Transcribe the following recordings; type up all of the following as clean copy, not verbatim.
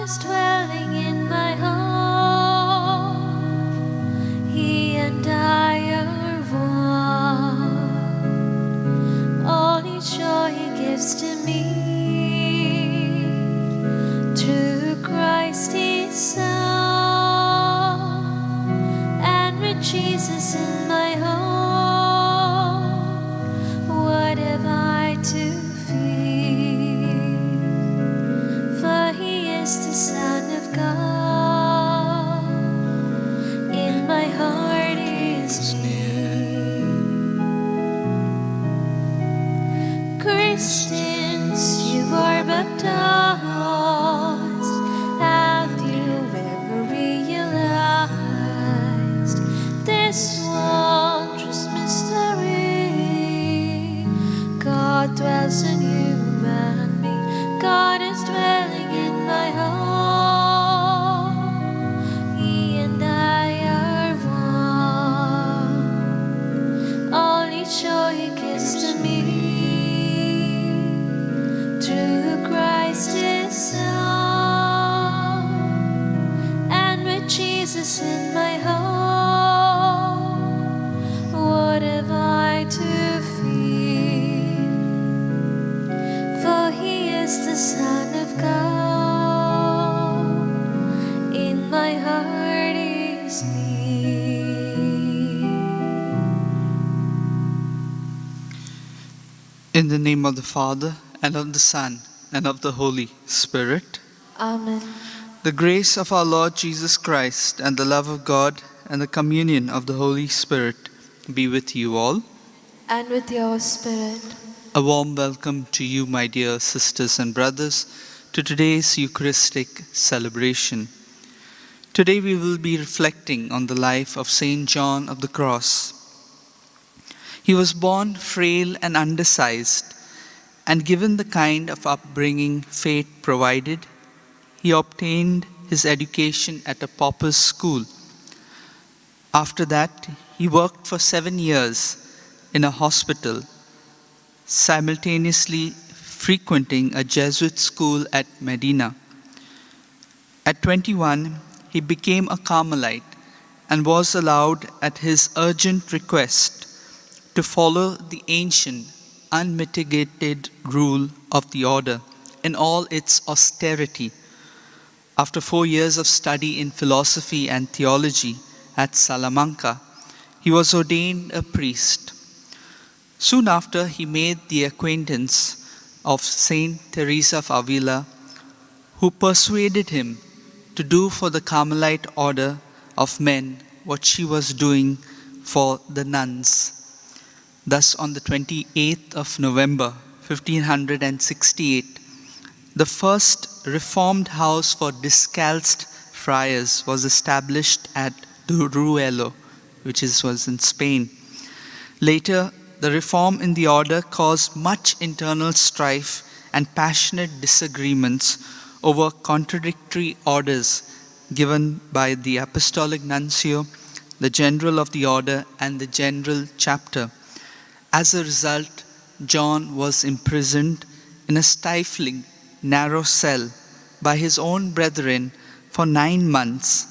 is dwelling in my home. He and I are one. All each joy He gives to me. Through Christ His Son, and with Jesus in my home, what have I to fear? For He is the Son of God. In my heart He is near. Christians, you are baptized. Have you ever realized this wondrous mystery? God dwells in you and me. God is dwelling in my home. He and I are one. All each joy He gives to me. Through Christ His Son, and with Jesus in my home, what have I to fear? For He is the Son of God. In my heart He is near. In the name of the Father, and of the Son, and of the Holy Spirit. Amen. The grace of our Lord Jesus Christ, and the love of God, and the communion of the Holy Spirit be with you all. And with your spirit. A warm welcome to you, my dear sisters and brothers, to today's Eucharistic celebration. Today we will be reflecting on the life of Saint John of the Cross. He was born frail and undersized, and given the kind of upbringing fate provided, he obtained his education at a pauper's school. After that, he worked for 7 years in a hospital, simultaneously frequenting a Jesuit school at Medina. At 21, he became a Carmelite and was allowed, at his urgent request, to follow the ancient, unmitigated rule of the order in all its austerity. After 4 years of study in philosophy and theology at Salamanca, he was ordained a priest. Soon after, he made the acquaintance of Saint Teresa of Avila, who persuaded him to do for the Carmelite order of men what she was doing for the nuns. Thus, on the 28th of November, 1568, the first reformed house for discalced friars was established at Duruelo, which was in Spain. Later, the reform in the order caused much internal strife and passionate disagreements over contradictory orders given by the Apostolic Nuncio, the General of the Order, and the General Chapter. As a result, John was imprisoned in a stifling, narrow cell by his own brethren for 9 months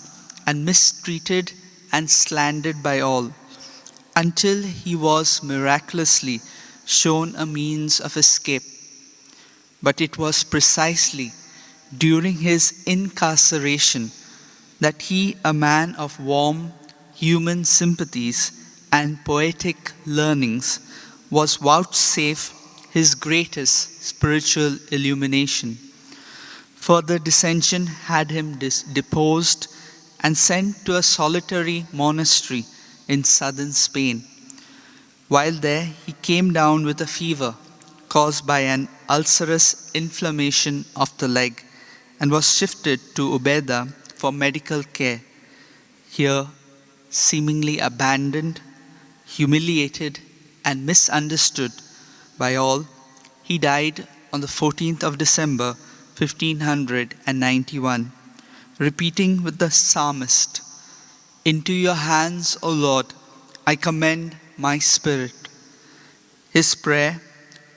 and mistreated and slandered by all, until he was miraculously shown a means of escape. But it was precisely during his incarceration that he, a man of warm human sympathies and poetic learnings, was vouchsafed his greatest spiritual illumination. Further dissension had him deposed and sent to a solitary monastery in southern Spain. While there, he came down with a fever caused by an ulcerous inflammation of the leg and was shifted to Ubeda for medical care. Here, seemingly abandoned, humiliated, and misunderstood by all, he died on the 14th of December, 1591, repeating with the psalmist, "Into your hands, O Lord, I commend my spirit." His prayer,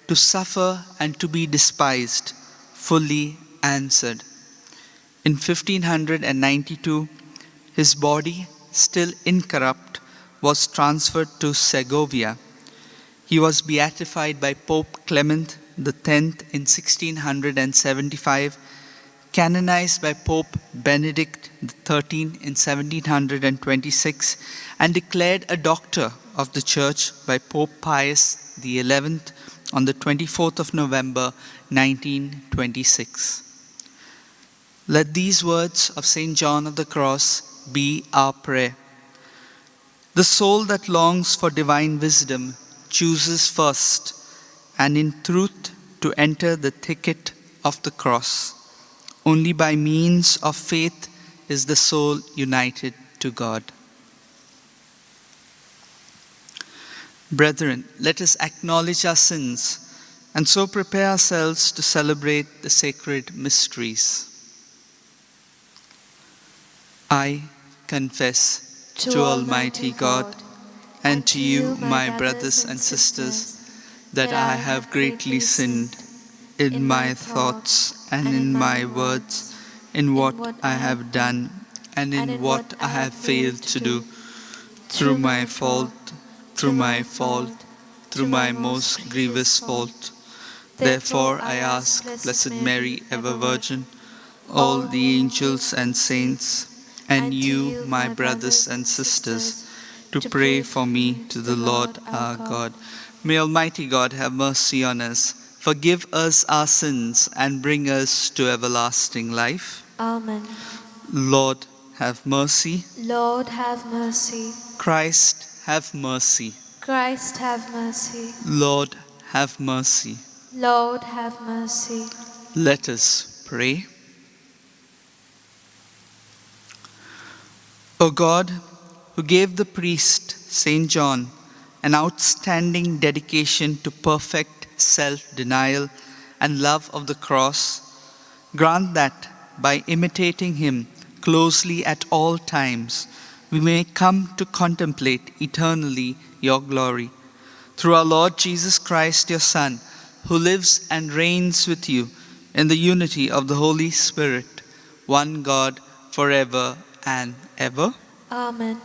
to suffer and to be despised, fully answered. In 1592, his body, still incorrupt, was transferred to Segovia. He was beatified by Pope Clement X in 1675, canonized by Pope Benedict XIII in 1726, and declared a doctor of the Church by Pope Pius XI on the 24th of November 1926. Let these words of St. John of the Cross be our prayer. The soul that longs for divine wisdom chooses first, and in truth, to enter the thicket of the cross. Only by means of faith is the soul united to God. Brethren, let us acknowledge our sins and so prepare ourselves to celebrate the sacred mysteries. I confess to Almighty God and to you, my brothers and sisters, that I have greatly sinned in my thoughts and in my words, in what I have done and in what I have failed to do, through my fault, through my most grievous fault. Therefore I ask Blessed Mary, ever Virgin, all the angels and saints, and you, my brothers and sisters, to pray for me to the Lord our God. May Almighty God have mercy on us, forgive us our sins, and bring us to everlasting life. Amen. Lord, have mercy. Lord, have mercy. Christ, have mercy. Christ, have mercy. Lord, have mercy. Lord, have mercy. Let us pray. O God, who gave the priest St. John an outstanding dedication to perfect self-denial and love of the cross, grant that by imitating him closely at all times, we may come to contemplate eternally your glory. Through our Lord Jesus Christ, your Son, who lives and reigns with you in the unity of the Holy Spirit, one God, forever and ever. Amen.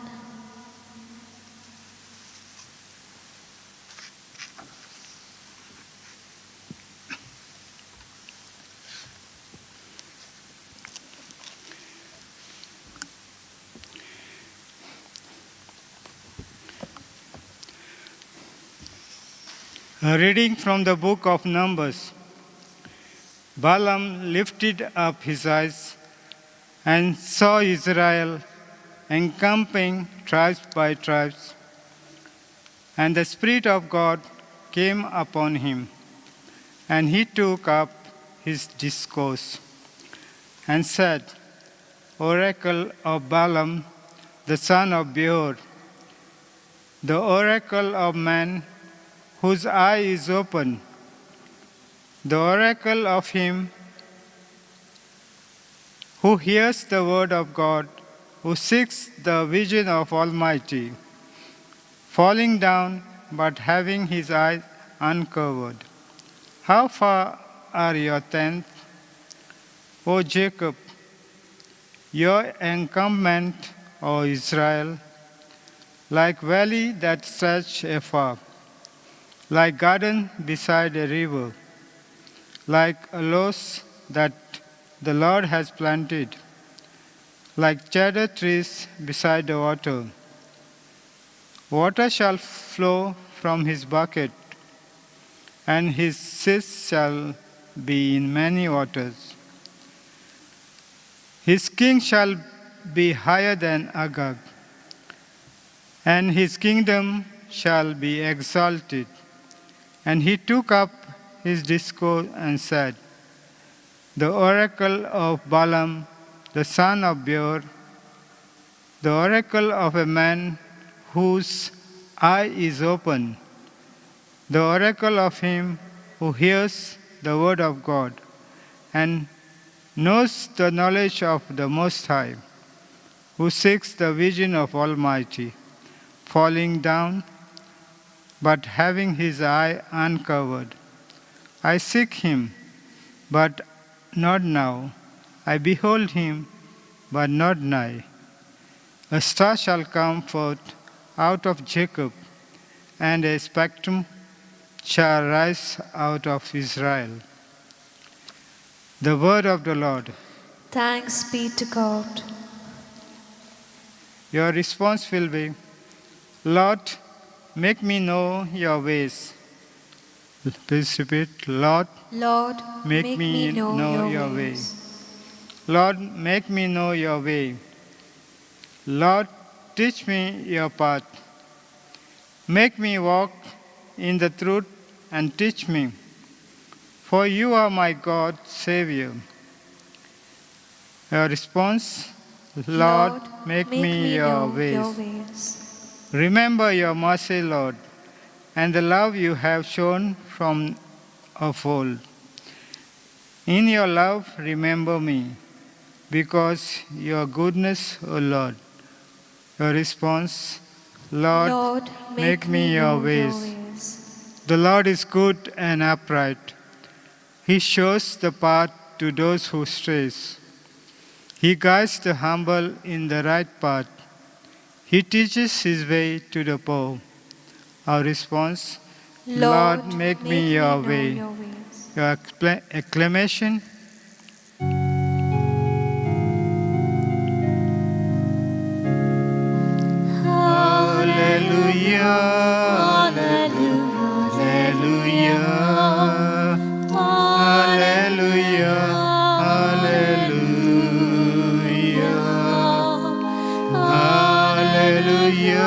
A reading from the book of Numbers. Balaam lifted up his eyes and saw Israel encamping tribes by tribes. And the Spirit of God came upon him, and he took up his discourse and said, Oracle of Balaam, the son of Beor, the oracle of man whose eye is open, the oracle of him who hears the word of God, who seeks the vision of Almighty, falling down but having his eyes uncovered. How far are your tents, O Jacob, your encampment, O Israel, like valley that stretch afar, like garden beside a river, like aloes that the Lord has planted, like cedar trees beside the water. Water shall flow from his bucket, and his seats shall be in many waters. His king shall be higher than Agag, and his kingdom shall be exalted. And he took up his discourse and said, The oracle of Balaam, the son of Beor, the oracle of a man whose eye is open, the oracle of him who hears the word of God and knows the knowledge of the Most High, who seeks the vision of Almighty, falling down but having his eye uncovered. I seek him, but not now. I behold him, but not nigh. A star shall come forth out of Jacob, and a spectrum shall rise out of Israel. The word of the Lord. Thanks be to God. Your response will be, Lord, make me know your ways. Please repeat, Lord, Lord, make me know your way. Lord, make me know your way. Lord, teach me your path. Make me walk in the truth and teach me. For you are my God, Xavier. Your response, Lord, make me your ways. Remember your mercy, Lord, and the love you have shown from of old. In your love, remember me, because your goodness, O Lord. Your response, Lord, make me your ways. The Lord is good and upright. He shows the path to those who stray. He guides the humble in the right path. He teaches his way to the poor. Our response, Lord, make me your way. Your acclamation, Hallelujah, Hallelujah, Hallelujah, Hallelujah, Hallelujah,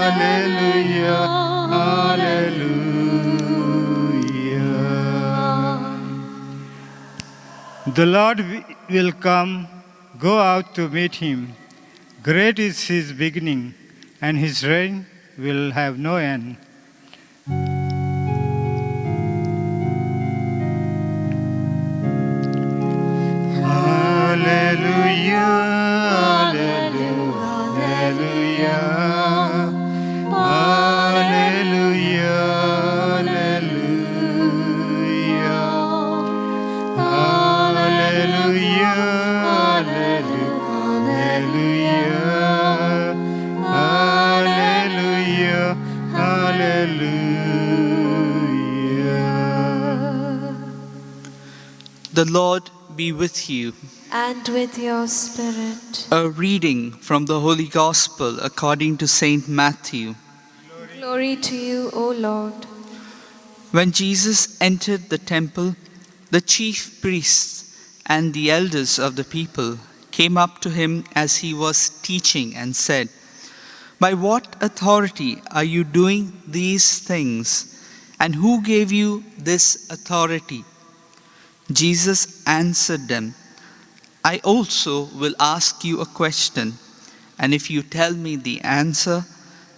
Hallelujah, Hallelujah. The Lord will come, go out to meet him. Great is his beginning, and his reign will have no end. Hallelujah, Hallelujah, Hallelujah, Hallelujah, Hallelujah, Hallelujah, Hallelujah. The Lord be with you. And with your spirit. A reading from the Holy Gospel according to Saint Matthew. Glory to you, O Lord. When Jesus entered the temple, the chief priests and the elders of the people came up to him as he was teaching and said, "By what authority are you doing these things? And who gave you this authority?" Jesus answered them, "I also will ask you a question, and if you tell me the answer,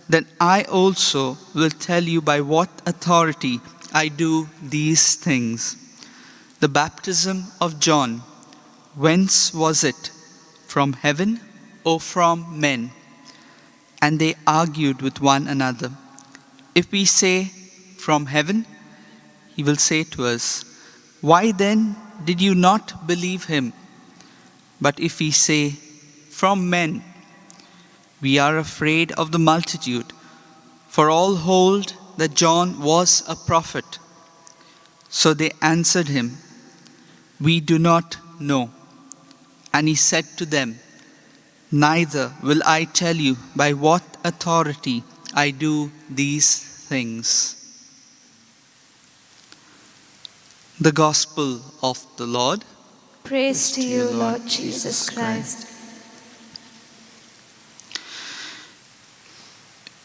then I also will tell you by what authority I do these things. The baptism of John, whence was it? From heaven or from men?" And they argued with one another. "If we say, 'From heaven,' he will say to us, 'Why then did you not believe him?' But if we say, 'From men,' we are afraid of the multitude, for all hold that John was a prophet." So they answered him, "We do not know." And he said to them, "Neither will I tell you by what authority I do these things." The Gospel of the Lord. Praise to you, Lord Jesus Christ.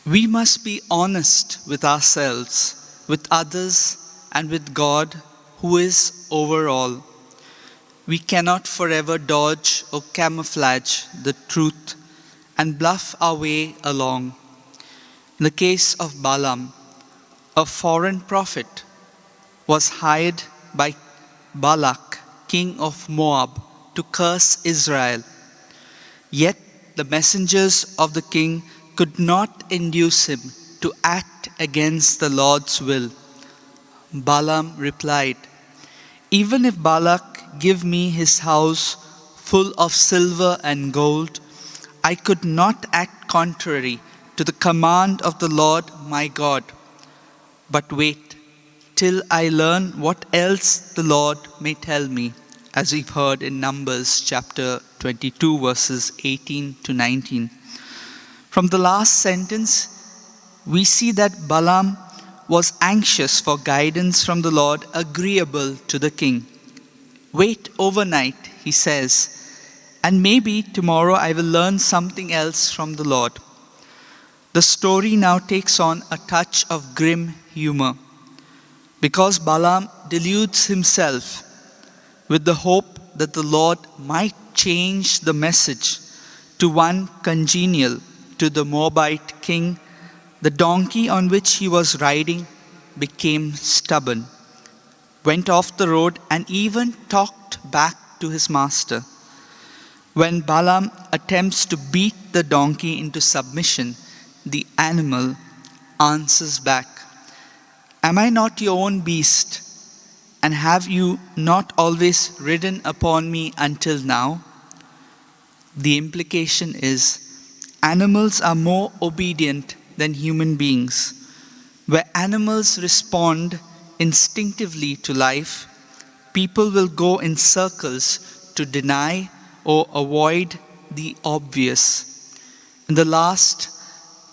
We must be honest with ourselves, with others, and with God, who is over all. We cannot forever dodge or camouflage the truth and bluff our way along. In the case of Balaam, a foreign prophet was hired by Balak, king of Moab, to curse Israel. Yet the messengers of the king could not induce him to act against the Lord's will. Balaam replied, "Even if Balak give me his house full of silver and gold, I could not act contrary to the command of the Lord my God. But wait till I learn what else the Lord may tell me," as we've heard in Numbers chapter 22, verses 18 to 19. From the last sentence, we see that Balaam was anxious for guidance from the Lord agreeable to the king. "Wait overnight," he says, "and maybe tomorrow I will learn something else from the Lord." The story now takes on a touch of grim humor, because Balaam deludes himself with the hope that the Lord might change the message to one congenial to the Moabite king. The donkey on which he was riding became stubborn, went off the road, and even talked back to his master. When Balaam attempts to beat the donkey into submission, the animal answers back, "Am I not your own beast? And have you not always ridden upon me until now?" The implication is, animals are more obedient than human beings. Where animals respond instinctively to life, people will go in circles to deny or avoid the obvious. In the last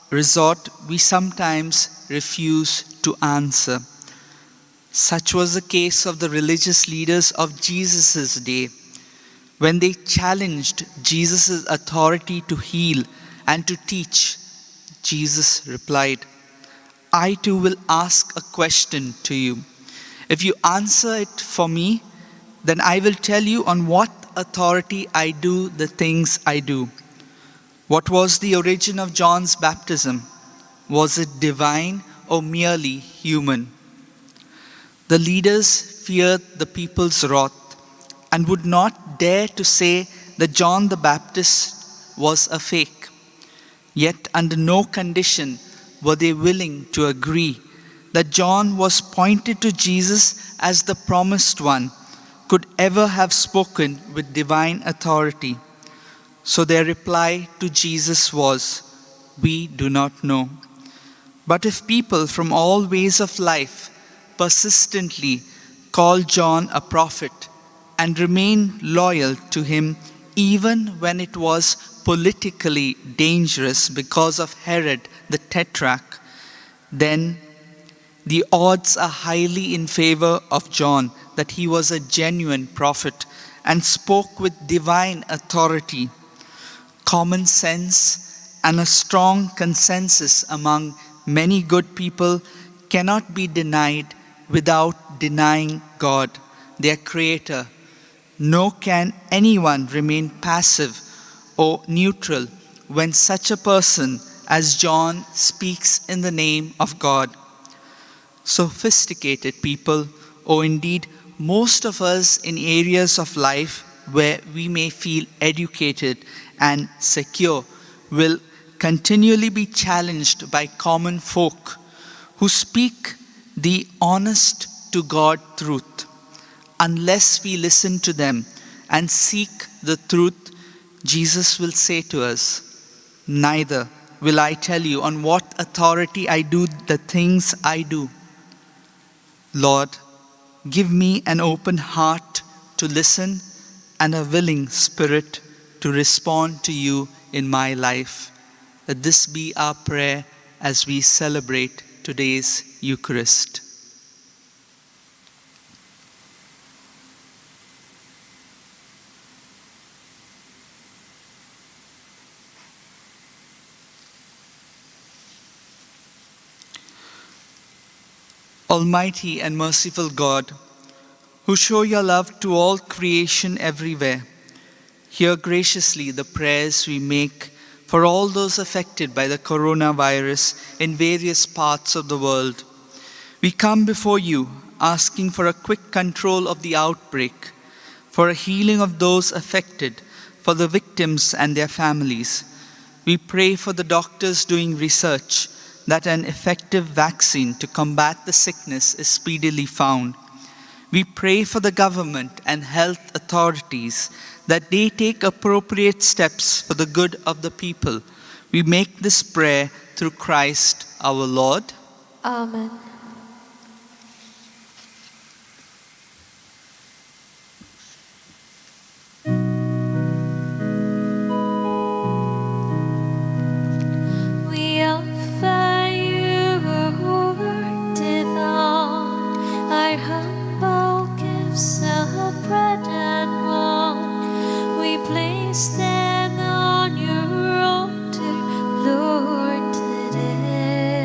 resort, we sometimes refuse to answer. Such was the case of the religious leaders of Jesus' day. When they challenged Jesus' authority to heal and to teach, Jesus replied, "I too will ask a question to you. If you answer it for me, then I will tell you on what authority I do the things I do." What was the origin of John's baptism? Was it divine or merely human? The leaders feared the people's wrath and would not dare to say that John the Baptist was a fake. Yet under no condition were they willing to agree that John was pointed to Jesus as the promised one, could ever have spoken with divine authority. So their reply to Jesus was, "We do not know." But if people from all ways of life persistently call John a prophet and remain loyal to him even when it was politically dangerous because of Herod the Tetrarch, then the odds are highly in favor of John that he was a genuine prophet and spoke with divine authority. Common sense and a strong consensus among many good people cannot be denied without denying God, their creator. Nor can anyone remain passive or neutral when such a person as John speaks in the name of God. Sophisticated people, or indeed most of us in areas of life where we may feel educated and secure, will continually be challenged by common folk who speak the honest to God truth. Unless we listen to them and seek the truth, Jesus will say to us, "Neither will I tell you on what authority I do the things I do." Lord, give me an open heart to listen and a willing spirit to respond to you in my life. Let this be our prayer as we celebrate today's Eucharist. Almighty and merciful God, who show your love to all creation everywhere, hear graciously the prayers we make for all those affected by the coronavirus in various parts of the world. We come before you asking for a quick control of the outbreak, for a healing of those affected, for the victims and their families. We pray for the doctors doing research, that an effective vaccine to combat the sickness is speedily found. We pray for the government and health authorities that they take appropriate steps for the good of the people. We make this prayer through Christ our Lord. Amen. We offer you, O Lord divine, our humble gifts of bread and wine. We place them on your altar, Lord, today.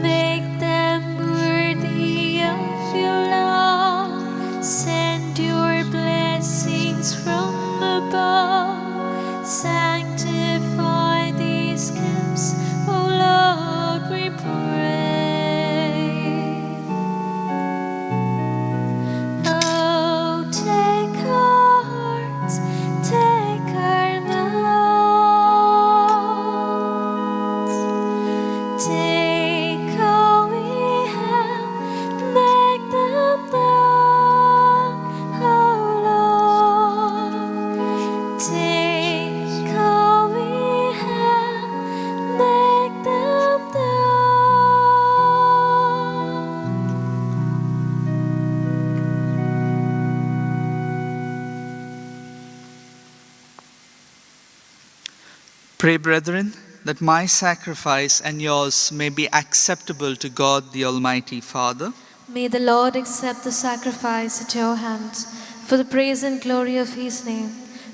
Make them worthy of your love. Send your blessings from above. Sanctify these gifts, O Lord, we pray. Oh, take our hearts, take our mouths, take all we have, make them known, oh Lord. Take all we have, make them known. Pray, brethren, that my sacrifice and yours may be acceptable to God the Almighty Father. May the Lord accept the sacrifice at your hands for the praise and glory of his name,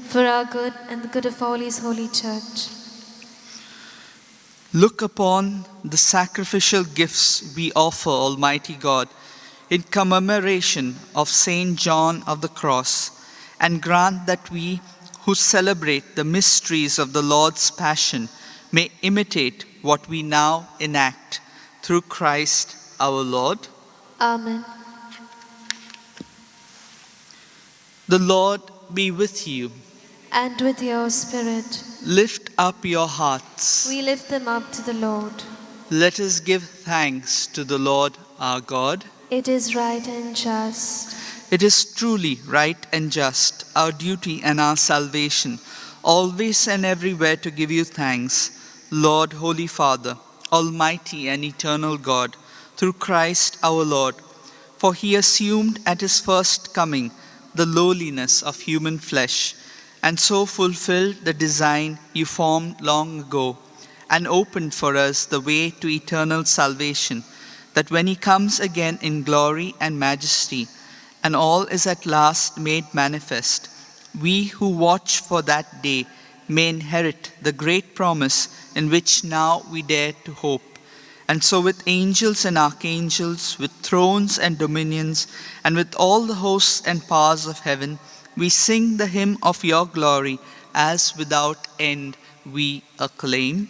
for our good and the good of all his holy church. Look upon the sacrificial gifts we offer, Almighty God, in commemoration of Saint John of the Cross, and grant that we who celebrate the mysteries of the Lord's Passion may imitate what we now enact through Christ our Lord. Amen. The Lord be with you. And with your spirit, Lift up your hearts. we lift them up to the Lord. Let us give thanks to the Lord our God. It is right and just. It is truly right and just, our duty and our salvation, always and everywhere to give you thanks, Lord, Holy Father, Almighty and eternal God, through Christ our Lord. For he assumed at his first coming the lowliness of human flesh, and so fulfilled the design you formed long ago, and opened for us the way to eternal salvation, that when he comes again in glory and majesty, and all is at last made manifest, we who watch for that day may inherit the great promise in which now we dare to hope. And so with angels and archangels, with thrones and dominions, and with all the hosts and powers of heaven, we sing the hymn of your glory, as without end we acclaim.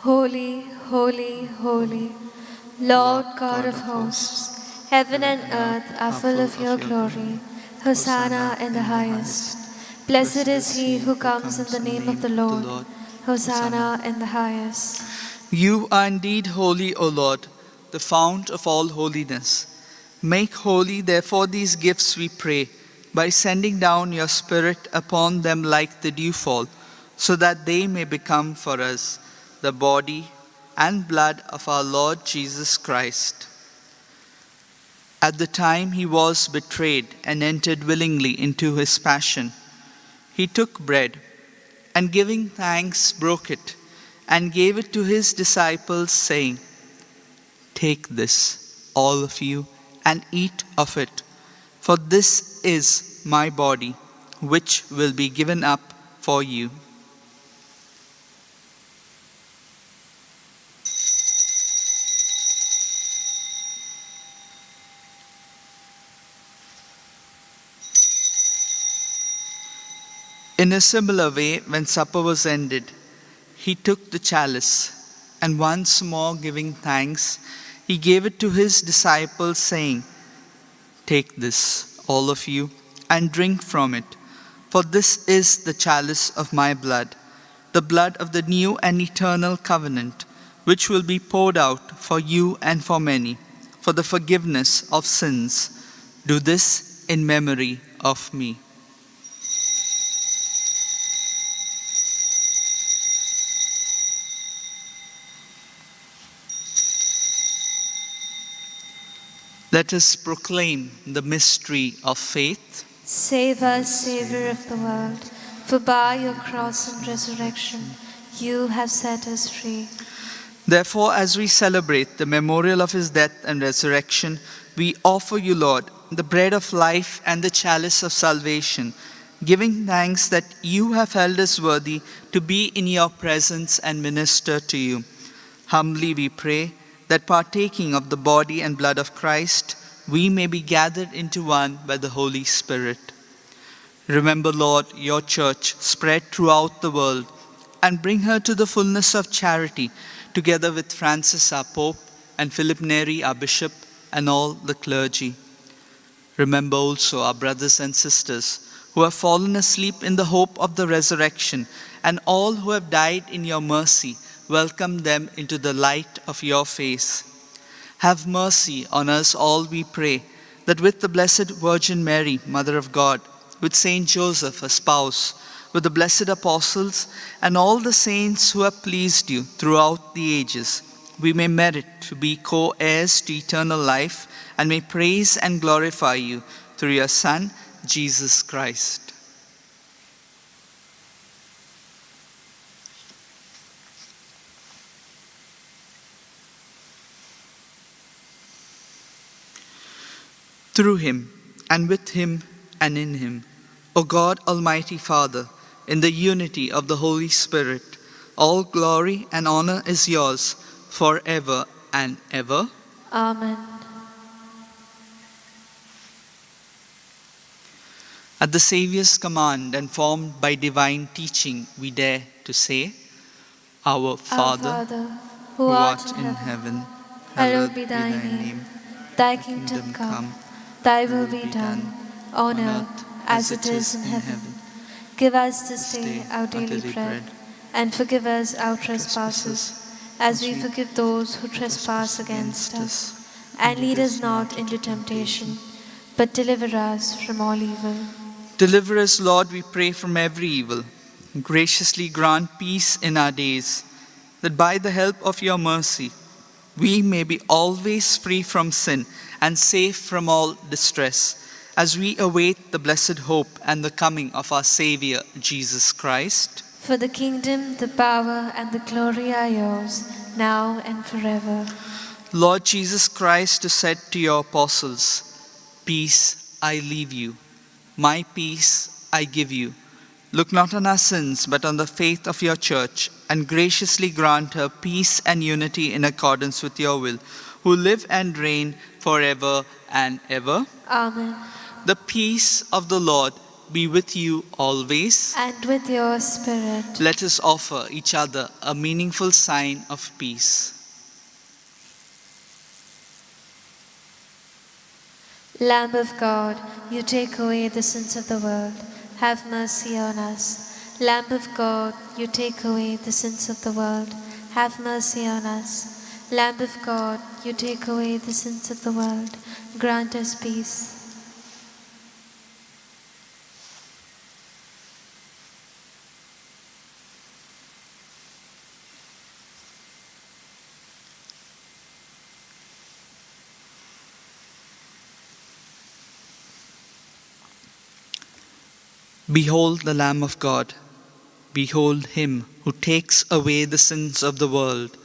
Holy, holy, holy, Lord God of hosts, heaven and earth are full of your glory. Hosanna in the highest. Blessed is he who comes in the name of the Lord. Hosanna in the highest. You are indeed holy, O Lord, the fount of all holiness. Make holy, therefore, these gifts, we pray, by sending down your Spirit upon them like the dewfall, so that they may become for us the body and blood of our Lord Jesus Christ. At the time he was betrayed and entered willingly into his passion, he took bread, and giving thanks broke it, and gave it to his disciples, saying, "Take this, all of you, and eat of it, for this is my body, which will be given up for you." In a similar way, when supper was ended, he took the chalice, and once more giving thanks, he gave it to his disciples, saying, "Take this, all of you, and drink from it, for this is the chalice of my blood, the blood of the new and eternal covenant, which will be poured out for you and for many, for the forgiveness of sins. Do this in memory of me. Let us proclaim the mystery of faith. Save us, Savior of the world, for by your cross and resurrection you have set us free. Therefore, as we celebrate the memorial of his death and resurrection, we offer you, Lord, the bread of life and the chalice of salvation, giving thanks that you have held us worthy to be in your presence and minister to you. Humbly we pray that partaking of the body and blood of Christ, we may be gathered into one by the Holy Spirit. Remember, Lord, your church spread throughout the world, and bring her to the fullness of charity, together with Francis our Pope, and Philip Neri our Bishop, and all the clergy. Remember also our brothers and sisters who have fallen asleep in the hope of the resurrection, and all who have died in your mercy. Welcome them into the light of your face. Have mercy on us all, we pray, that with the Blessed Virgin Mary, Mother of God, with Saint Joseph, her spouse, with the blessed apostles, and all the saints who have pleased you throughout the ages, we may merit to be co-heirs to eternal life, and may praise and glorify you through your Son, Jesus Christ. Through him, and with him, and in him, O God, Almighty Father, in the unity of the Holy Spirit, all glory and honor is yours forever and ever. Amen. At the Saviour's command and formed by divine teaching, we dare to say, Our Father, Our Father, who art in heaven, hallowed be thy name. Thy kingdom come, thy will be done, on earth as it is in heaven. Give us this day our daily bread, and forgive us our trespasses, as we forgive those who trespass against us. And lead us not into temptation, but deliver us from all evil. Deliver us, Lord, we pray, from every evil. Graciously grant peace in our days, that by the help of your mercy, we may be always free from sin and safe from all distress, as we await the blessed hope and the coming of our Savior, Jesus Christ. For the kingdom, the power, and the glory are yours, now and forever. Lord Jesus Christ, who said to your apostles, Peace I leave you, my peace I give you. Look not on our sins, but on the faith of your church, and graciously grant her peace and unity in accordance with your will, who live and reign forever and ever. Amen. The peace of the Lord be with you always. And with your spirit. Let us offer each other a meaningful sign of peace. Lamb of God, you take away the sins of the world. Have mercy on us. Lamb of God, you take away the sins of the world. Have mercy on us. Lamb of God, you take away the sins of the world. Grant us peace. Behold the Lamb of God. Behold him who takes away the sins of the world.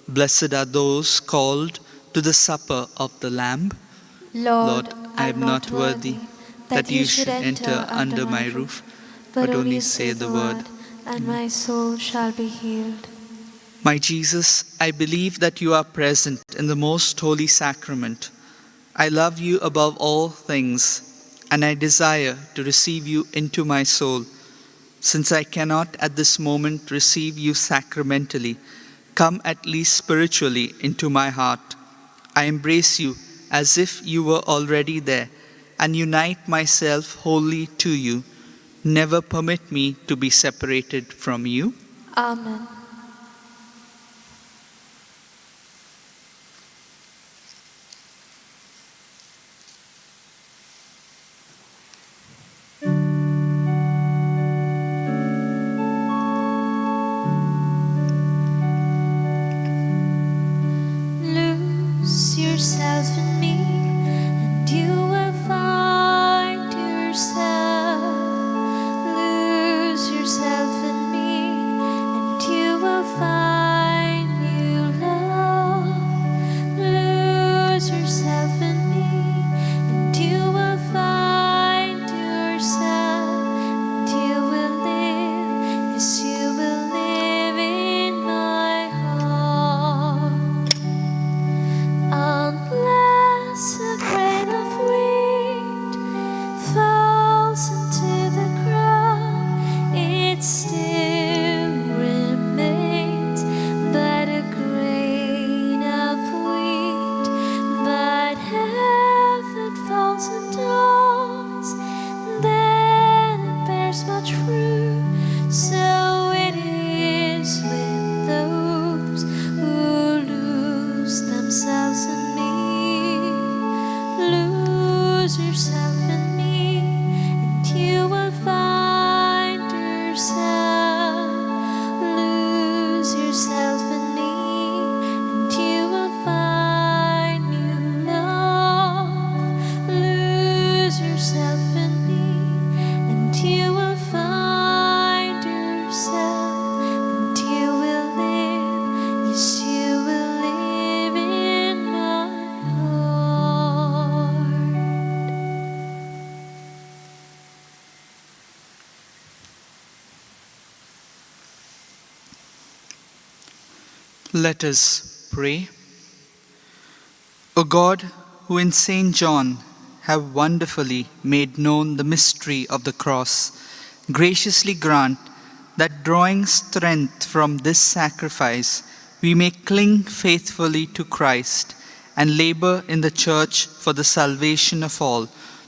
Blessed are those called to the supper of the Lamb. Lord, I am not worthy that you should enter under my roof, but only say the word, and my soul shall be healed. My Jesus, I believe that you are present in the most holy sacrament. I love you above all things, and I desire to receive you into my soul. Since I cannot at this moment receive you sacramentally, come at least spiritually into my heart. I embrace you as if you were already there, and unite myself wholly to you. Never permit me to be separated from you. Amen. Lose yourself in me, and you will find yourself. Lose yourself in me, and you will find new love. Lose yourself in me, and you will find yourself, and you will live. Yes, you will live in my heart. Unless a grain of wheat falls into the ground, it still remains but a grain of wheat. But if it falls indoors, then it bears much fruit. So it is with those who lose themselves in me. Lose yourself in me, and you will find yourself. Lose yourself in me, and you will find new love. Lose yourself in me, and you will find yourself, and you will live. Yes, you will live in my heart. Let us pray. O God, who in St. John have wonderfully made known the mystery of the cross, graciously grant that drawing strength from this sacrifice, we may cling faithfully to Christ and labor in the Church for the salvation of all,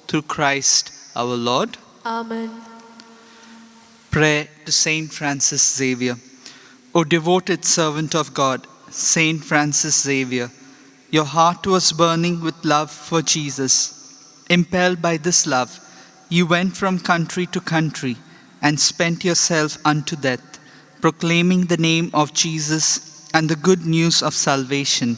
through Christ our Lord. Amen. Prayer to Saint Francis Xavier. O devoted servant of God, Saint Francis Xavier, your heart was burning with love for Jesus. Impelled by this love, you went from country to country and spent yourself unto death, proclaiming the name of Jesus and the good news of salvation.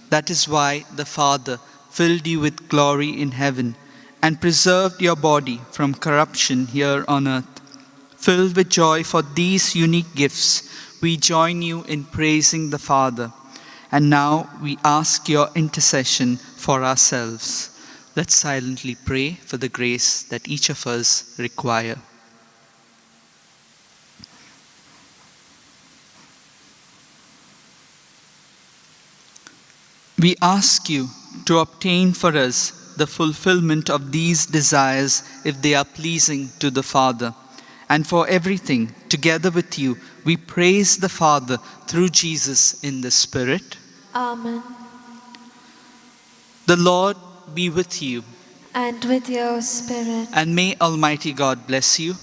That is why the Father filled you with glory in heaven and preserved your body from corruption here on earth. Filled with joy for these unique gifts, we join you in praising the Father. And now we ask your intercession for ourselves. Let's silently pray for the grace that each of us require. We ask you to obtain for us the fulfillment of these desires if they are pleasing to the Father. And for everything, together with you, we praise the Father through Jesus in the Spirit. Amen. The Lord be with you, And with your spirit. and may Almighty God bless you,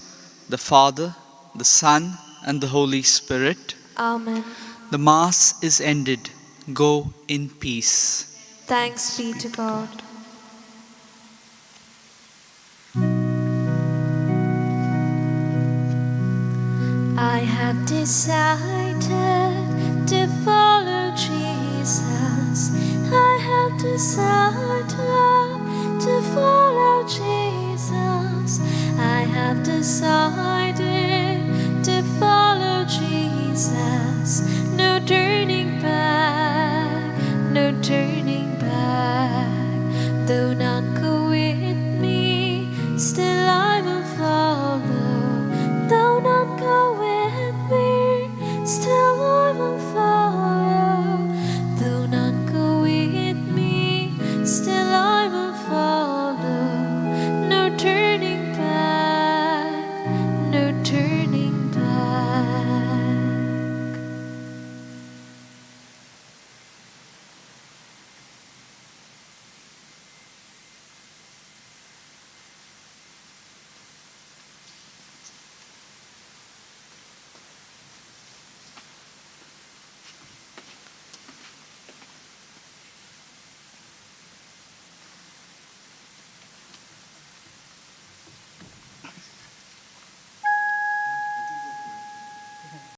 the Father, the Son, and the Holy Spirit. Amen. The Mass is ended. Go in peace. Thanks be to God. I have decided to follow